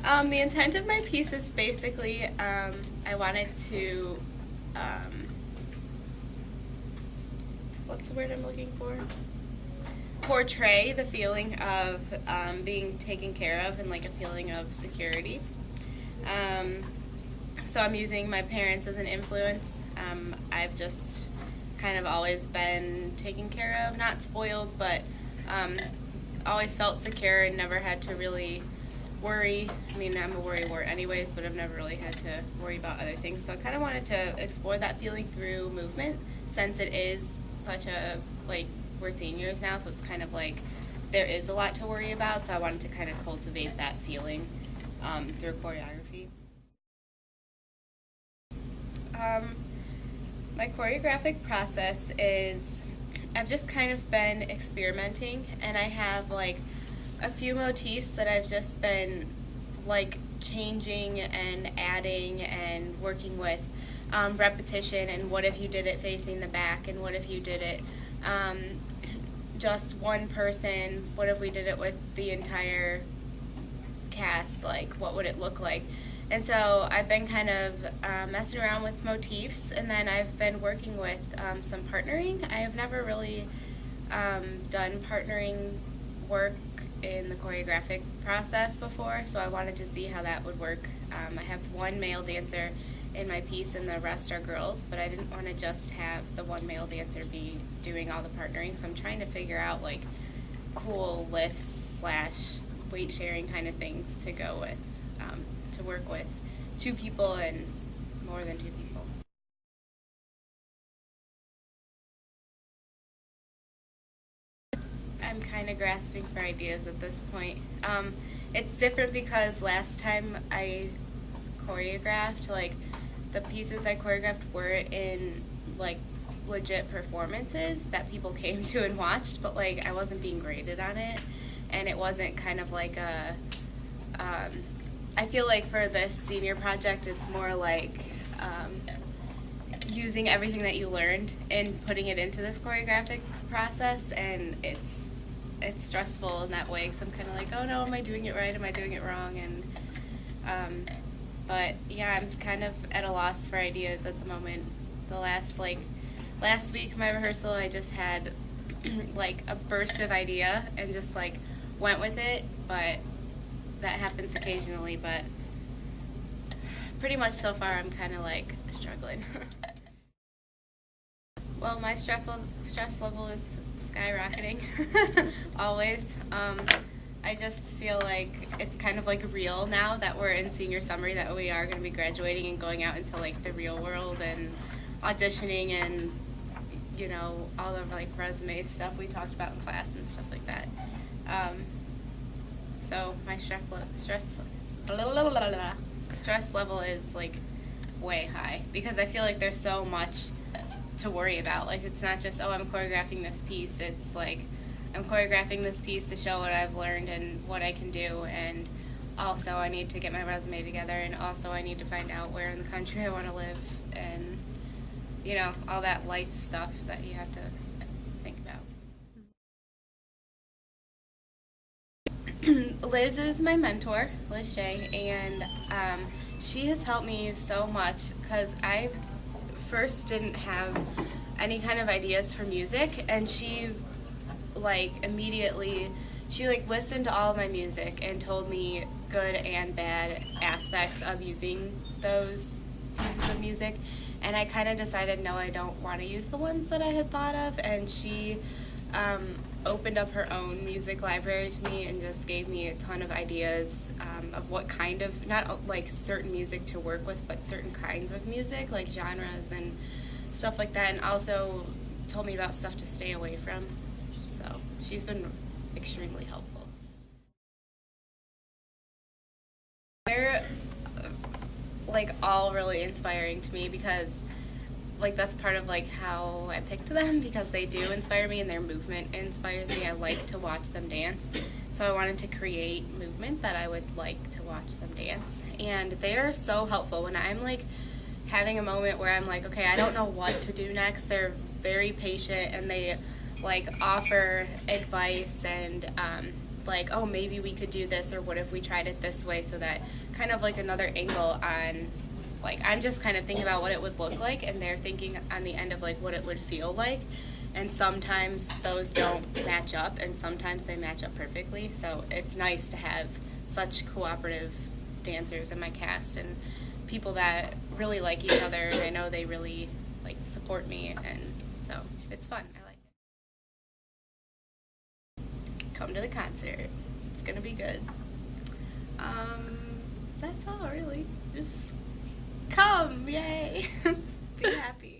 The intent of my piece is basically I wanted to, what's the word I'm looking for? Portray the feeling of being taken care of and like a feeling of security. Um, so I'm using my parents as an influence. I've just kind of always been taken care of, not spoiled, but um, always felt secure and never had to really worry. I mean, I'm a worrywart anyways, but I've never really had to worry about other things. So I kind of wanted to explore that feeling through movement, since it is such a, like, we're seniors now, so it's kind of like there is a lot to worry about. So I wanted to kind of cultivate that feeling through choreography. Um, my choreographic process is I've just kind of been experimenting, and I have like a few motifs that I've just been like changing and adding and working with repetition, and what if you did it facing the back, and what if you did it um, just one person, what if we did it with the entire cast, like what would it look like? And so I've been kind of messing around with motifs, and then I've been working with some partnering. I have never really done partnering work in the choreographic process before, so I wanted to see how that would work. I have one male dancer in my piece and the rest are girls, but I didn't want to just have the one male dancer be doing all the partnering, so I'm trying to figure out like cool lifts slash weight sharing kind of things to go with, to work with two people and more than two people. I'm kind of grasping for ideas at this point. It's different because last time I choreographed, like the pieces I choreographed were in like legit performances that people came to and watched, but like I wasn't being graded on it, and it wasn't kind of like a. I feel like for this senior project, it's more like using everything that you learned and putting it into this choreographic process, and it's stressful in that way because I'm kind of like, oh no, am I doing it right? Am I doing it wrong? And but yeah, I'm kind of at a loss for ideas at the moment. The last week my rehearsal, I just had like a burst of idea and just like went with it, but that happens occasionally. But pretty much so far I'm kind of like struggling. Well, my stress level is skyrocketing, always. I just feel like it's kind of like real now that we're in senior summer, that we are going to be graduating and going out into like the real world and auditioning and, you know, all of like resume stuff we talked about in class and stuff like that. So my stress level is like way high because I feel like there's so much to worry about. Like it's not just, oh, I'm choreographing this piece. It's like I'm choreographing this piece to show what I've learned and what I can do, and also I need to get my resume together, and also I need to find out where in the country I want to live, and you know, all that life stuff that you have to think about. Liz is my mentor, Liz Shea, and she has helped me so much because I first didn't have any kind of ideas for music, and she like immediately she like listened to all of my music and told me good and bad aspects of using those pieces of music, and I kind of decided no, I don't want to use the ones that I had thought of, and she opened up her own music library to me and just gave me a ton of ideas of what kind of, not like certain music to work with, but certain kinds of music, like genres and stuff like that, and also told me about stuff to stay away from. So she's been extremely helpful. They're like all really inspiring to me because like that's part of like how I picked them, because they do inspire me and their movement inspires me. I like to watch them dance, so I wanted to create movement that I would like to watch them dance, and they are so helpful when I'm like having a moment where I'm like, okay, I don't know what to do next. They're very patient and they like offer advice and like, oh, maybe we could do this, or what if we tried it this way, so that kind of like another angle on, like, I'm just kind of thinking about what it would look like, and they're thinking on the end of like what it would feel like. And sometimes those don't match up, and sometimes they match up perfectly. So it's nice to have such cooperative dancers in my cast, and people that really like each other, and I know they really like support me, and so it's fun. I like it. Come to the concert. It's gonna be good. That's all really. Just come, yay. Be happy.